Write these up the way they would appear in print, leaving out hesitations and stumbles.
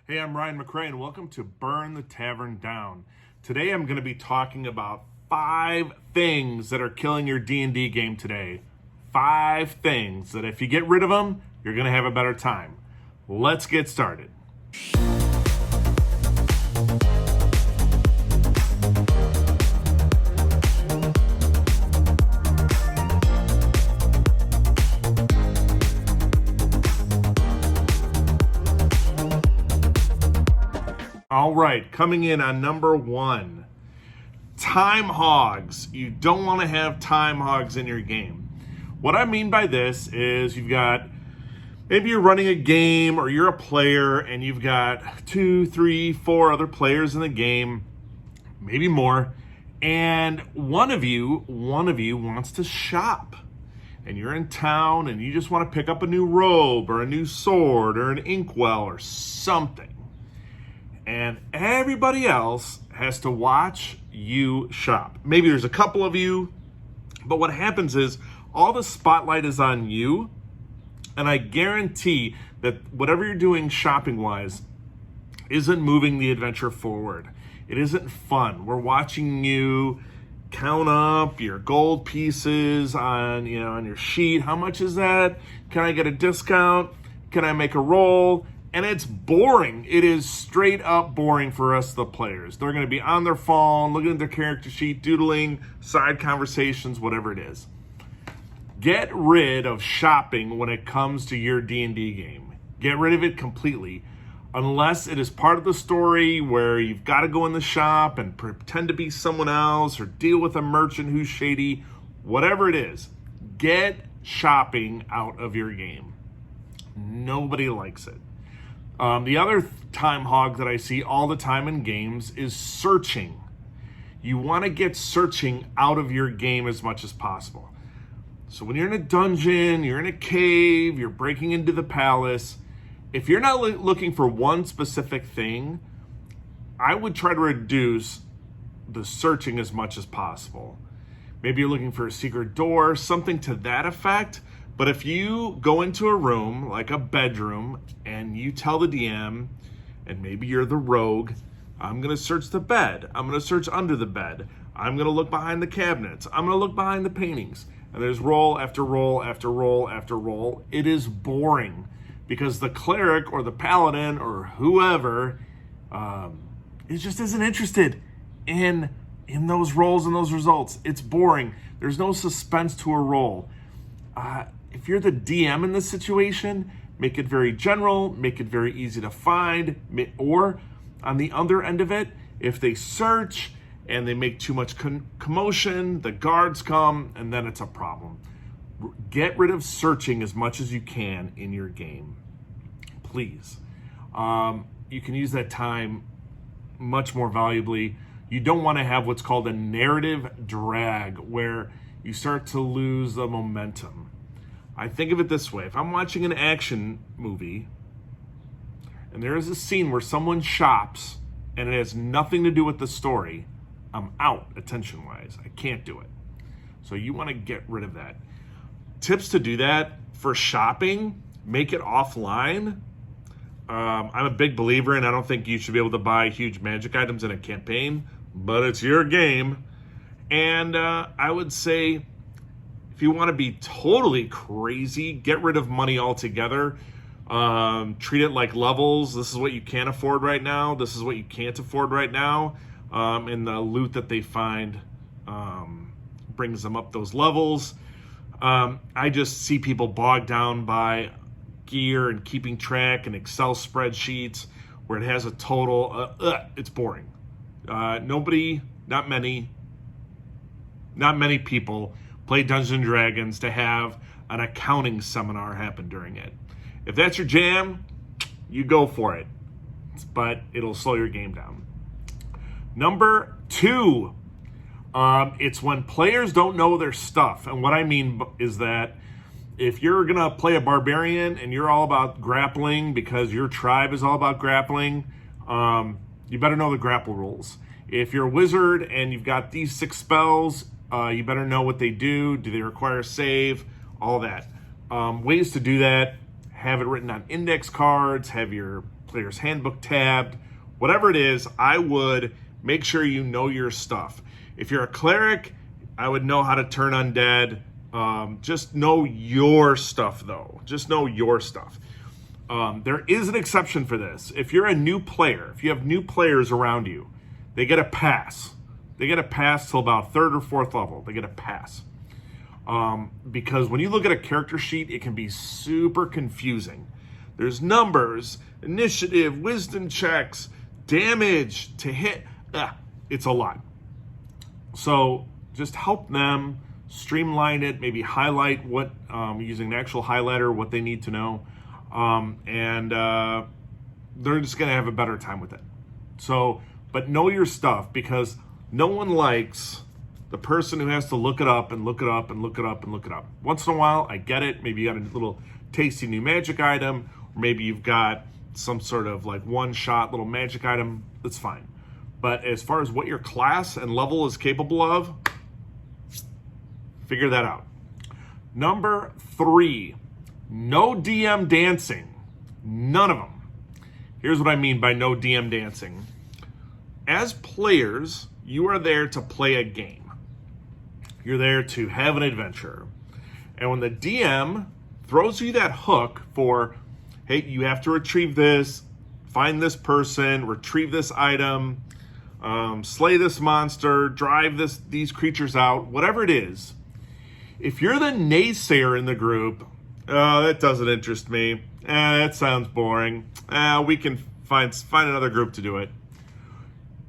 Hey, I'm Ryan McRae, and welcome to Burn the Tavern Down. Today I'm going to be talking about 5 things that are killing your D&D game today. 5 things that if you get rid of them, you're going to have a better time. Let's get started. All right, coming in on number 1, time hogs. You don't want to have time hogs in your game. What I mean by this is maybe you're running a game or you're a player and you've got 2, 3, 4 other players in the game, maybe more, and one of you wants to shop. And you're in town and you just want to pick up a new robe or a new sword or an inkwell or something. And everybody else has to watch you shop. Maybe there's a couple of you, but what happens is all the spotlight is on you, and I guarantee that whatever you're doing shopping-wise isn't moving the adventure forward. It isn't fun. We're watching you count up your gold pieces on your sheet. How much is that? Can I get a discount? Can I make a roll? And it's boring. It is straight up boring for us, the players. They're going to be on their phone, looking at their character sheet, doodling, side conversations, whatever it is. Get rid of shopping when it comes to your D&D game. Get rid of it completely. Unless it is part of the story where you've got to go in the shop and pretend to be someone else or deal with a merchant who's shady. Whatever it is, get shopping out of your game. Nobody likes it. The other time hog that I see all the time in games is searching. You want to get searching out of your game as much as possible. So when you're in a dungeon, you're in a cave, you're breaking into the palace, if you're not looking for one specific thing, I would try to reduce the searching as much as possible. Maybe you're looking for a secret door, something to that effect. But if you go into a room, like a bedroom, and you tell the DM, and maybe you're the rogue, I'm going to search the bed. I'm going to search under the bed. I'm going to look behind the cabinets. I'm going to look behind the paintings. And there's roll after roll after roll after roll. It is boring because the cleric or the paladin or whoever it just isn't interested in those rolls and those results. It's boring. There's no suspense to a roll. If you're the DM in this situation, make it very general, make it very easy to find, or on the other end of it, if they search and they make too much commotion, the guards come, and then it's a problem. Get rid of searching as much as you can in your game, please. You can use that time much more valuably. You don't want to have what's called a narrative drag, where you start to lose the momentum. I think of it this way. If I'm watching an action movie and there is a scene where someone shops and it has nothing to do with the story, I'm out attention-wise. I can't do it. So you want to get rid of that. Tips to do that for shopping, make it offline. I'm a big believer, and I don't think you should be able to buy huge magic items in a campaign, but it's your game. And I would say, if you want to be totally crazy, get rid of money altogether. Treat it like levels. This is what you can afford right now. This is what you can't afford right now. And the loot that they find brings them up those levels. I just see people bogged down by gear and keeping track and Excel spreadsheets where it has a total. It's boring. Not many people play Dungeons & Dragons to have an accounting seminar happen during it. If that's your jam, you go for it. But it'll slow your game down. Number 2, it's when players don't know their stuff. And what I mean is that if you're going to play a barbarian and you're all about grappling because your tribe is all about grappling, you better know the grapple rules. If you're a wizard and you've got these 6 spells, you better know what they do. Do they require a save? All that. Ways to do that: have it written on index cards, have your player's handbook tabbed, whatever it is, I would make sure you know your stuff. If you're a cleric, I would know how to turn undead. Just know your stuff, though. Just know your stuff. There is an exception for this. If you're a new player, if you have new players around you, they get a pass. They get a pass till about 3rd or 4th level. They get a pass. Because when you look at a character sheet, it can be super confusing. There's numbers, initiative, wisdom checks, damage to hit. It's a lot. So just help them streamline it, maybe highlight what, using an actual highlighter, what they need to know. And they're just going to have a better time with it. So, but know your stuff, because no one likes the person who has to look it up and look it up and look it up and look it up. Once in a while, I get it. Maybe you got a little tasty new magic item, or maybe you've got some sort of like one-shot little magic item. That's fine. But as far as what your class and level is capable of, figure that out. Number 3, no DM dancing. None of them. Here's what I mean by no DM dancing. As players, you are there to play a game. You're there to have an adventure. And when the DM throws you that hook for, hey, you have to retrieve this, find this person, retrieve this item, slay this monster, drive these creatures out, whatever it is, if you're the naysayer in the group, that doesn't interest me. That sounds boring. We can find another group to do it.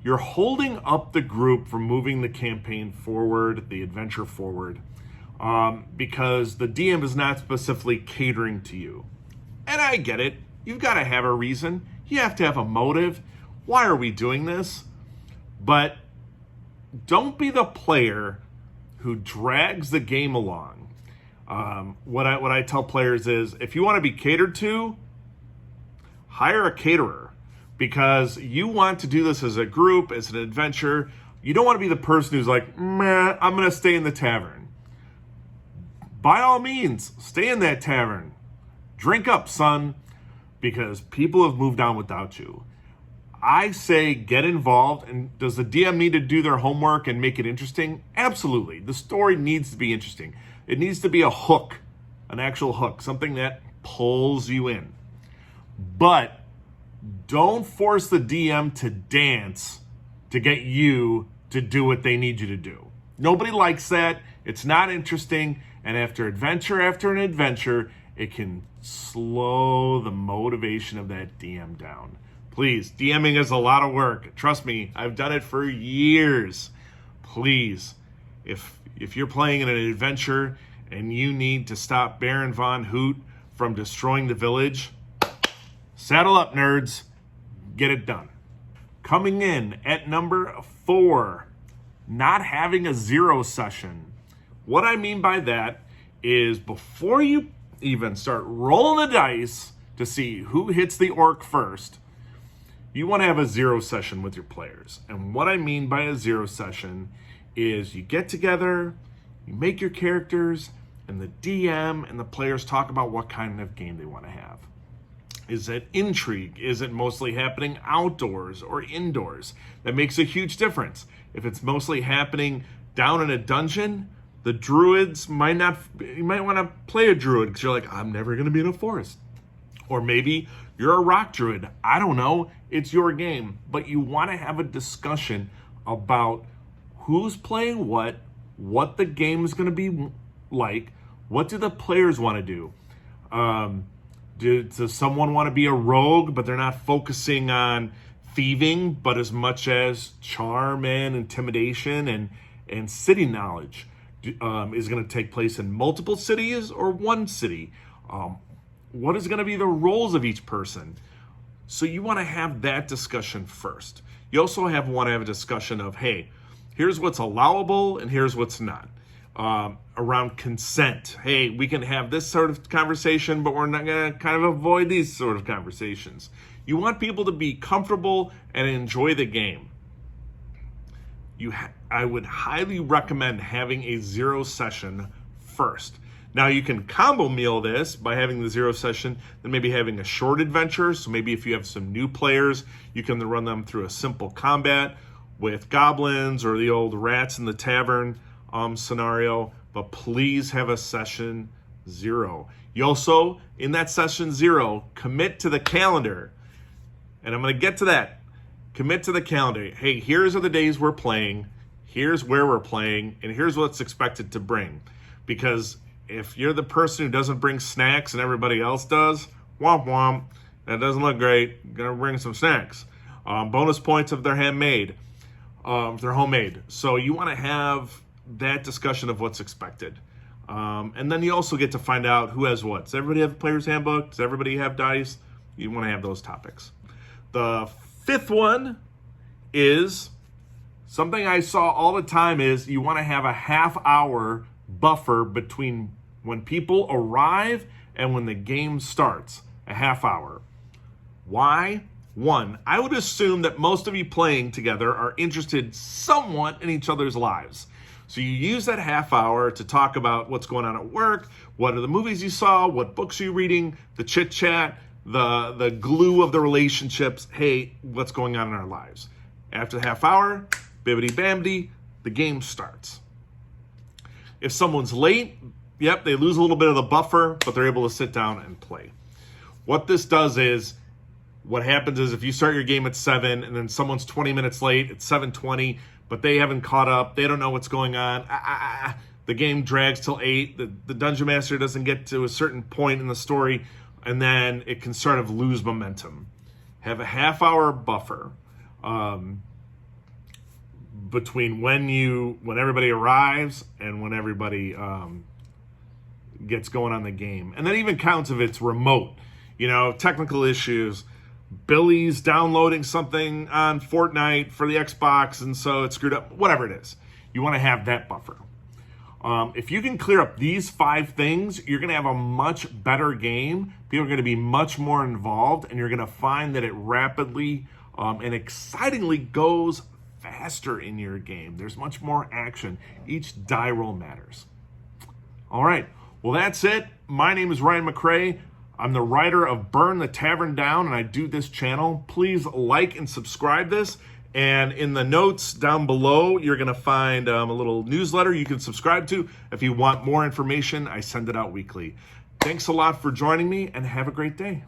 You're holding up the group from moving the campaign forward, the adventure forward, because the DM is not specifically catering to you. And I get it. You've got to have a reason. You have to have a motive. Why are we doing this? But don't be the player who drags the game along. What I tell players is, if you want to be catered to, hire a caterer, because you want to do this as a group, as an adventure. You don't want to be the person who's like, meh, I'm going to stay in the tavern. By all means, stay in that tavern. Drink up, son, because people have moved on without you. I say get involved. And does the DM need to do their homework and make it interesting? Absolutely. The story needs to be interesting. It needs to be a hook, an actual hook, something that pulls you in. But don't force the DM to dance to get you to do what they need you to do. Nobody likes that. It's not interesting. And after an adventure, it can slow the motivation of that DM down. Please, DMing is a lot of work. Trust me, I've done it for years. Please, if you're playing in an adventure and you need to stop Baron Von Hoot from destroying the village, saddle up, nerds. Get it done. Coming in at number 4, not having a 0 session. What I mean by that is, before you even start rolling the dice to see who hits the orc first, you want to have a 0 session with your players. And what I mean by a 0 session is, you get together, you make your characters, and the DM and the players talk about what kind of game they want to have. Is it intrigue? Is it mostly happening outdoors or indoors? That makes a huge difference. If it's mostly happening down in a dungeon, the druids might not, you might want to play a druid because you're like, I'm never going to be in a forest. Or maybe you're a rock druid. I don't know. It's your game. But you want to have a discussion about who's playing what the game is going to be like, what do the players want to do? Does someone want to be a rogue, but they're not focusing on thieving, but as much as charm and intimidation and city knowledge? Is going to take place in multiple cities or one city? What is going to be the roles of each person? So you want to have that discussion first. You also want to have a discussion of, hey, here's what's allowable and here's what's not. Around consent. Hey, we can have this sort of conversation, but we're not going to kind of avoid these sort of conversations. You want people to be comfortable and enjoy the game. I would highly recommend having a 0 session first. Now you can combo meal this by having the 0 session, then maybe having a short adventure. So maybe if you have some new players, you can run them through a simple combat with goblins or the old rats in the tavern scenario. But please have a session 0. You also, in that session 0, commit to the calendar. And I'm going to get to that. Commit to the calendar. Hey, here's are the days we're playing. Here's where we're playing. And here's what's expected to bring. Because if you're the person who doesn't bring snacks and everybody else does, womp womp, that doesn't look great. Gonna bring some snacks. Bonus points if they're handmade, if they're homemade. So you want to have that discussion of what's expected. And then you also get to find out who has what. Does everybody have a player's handbook? Does everybody have dice? You want to have those topics. The 5th one is something I saw all the time is you want to have a half-hour buffer between when people arrive and when the game starts. A half hour. Why? 1, I would assume that most of you playing together are interested somewhat in each other's lives. So you use that half hour to talk about what's going on at work, what are the movies you saw, what books are you reading, the chit chat, the glue of the relationships. Hey, what's going on in our lives? After the half hour, bibbity bambity, the game starts. If someone's late, yep, they lose a little bit of the buffer, but they're able to sit down and play. What this does is, what happens is if you start your game at 7 and then someone's 20 minutes late, it's 7:20, but they haven't caught up, they don't know what's going on, the game drags till 8, the Dungeon Master doesn't get to a certain point in the story, and then it can sort of lose momentum. Have a half-hour buffer between when everybody arrives and when everybody gets going on the game. And that even counts if it's remote. You know, technical issues. Billy's downloading something on Fortnite for the Xbox, and so it's screwed up. Whatever it is. You want to have that buffer. If you can clear up these 5 things, you're going to have a much better game. People are going to be much more involved, and you're going to find that it rapidly and excitingly goes faster in your game. There's much more action. Each die roll matters. All right. Well, that's it. My name is Ryan McCrae. I'm the writer of Burn the Tavern Down, and I do this channel. Please like and subscribe this. And in the notes down below, you're going to find a little newsletter you can subscribe to. If you want more information, I send it out weekly. Thanks a lot for joining me, and have a great day.